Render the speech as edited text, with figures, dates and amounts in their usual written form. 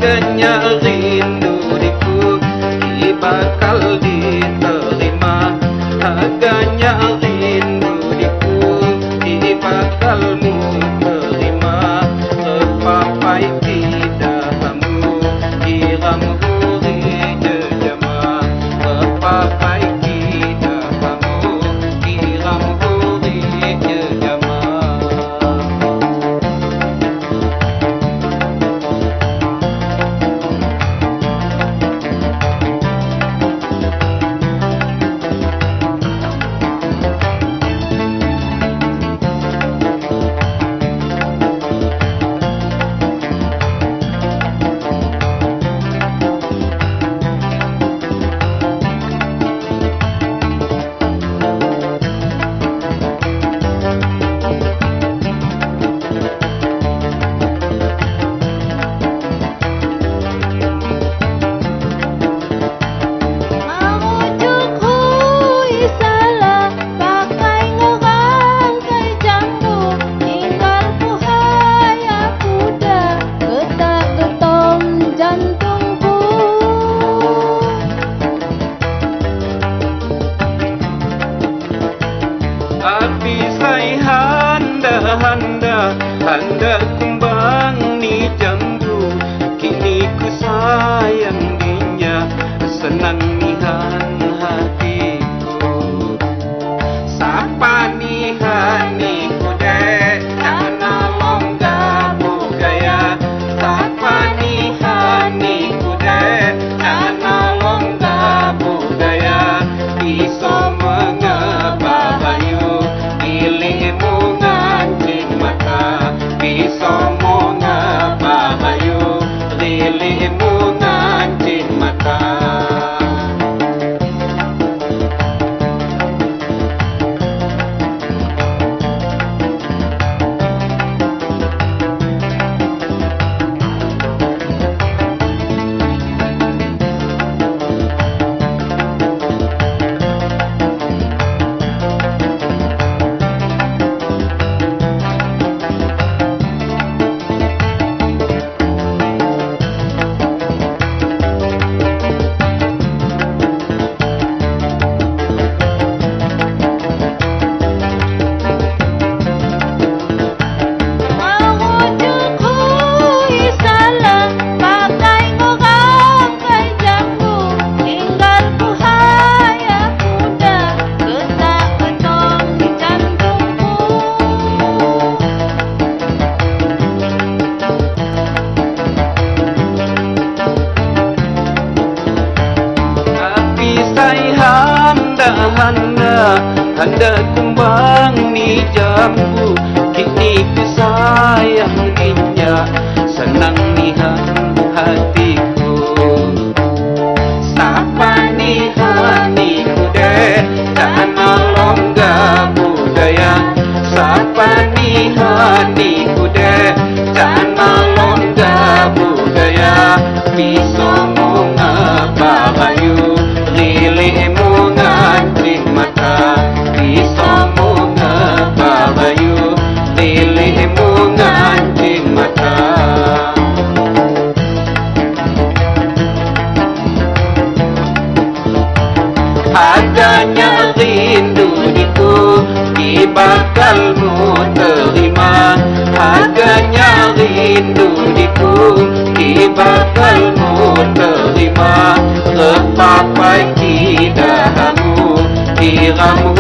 Harganya rindu diku bakal diterima. Harganya rindu diku bakal mu terima. Repapai tidak kamu kiram huri jejama. Repapai tidak kamu kiram huri jejama. Api sai handa kumbang ni jambu. Kini ku sayang dinya, senang nihan hatiku. Sapa nihan ni kude, jangan longga bugaya. Sapa nihan ni kude, jangan longga bugaya. Iso mengapa bayu ilmu ngancing mata. Iso mengapa bayu ilmu ngancing mata. Handa kumbang ni jambu. Kini ku sayang dinya, senang nihan hatiku. Sapa nihan ni kude, jangan longga budaya. Sapa nihan ni kude, jangan longga budaya. Bisa mengapa bayu lilimu ngancing mata. Bisa mengapa bayu lilimu ngancing mata. Adanya rindu diku bakal mu terima. Adanya rindu diku bakal mu terima. Repapai tidak kamu kiramu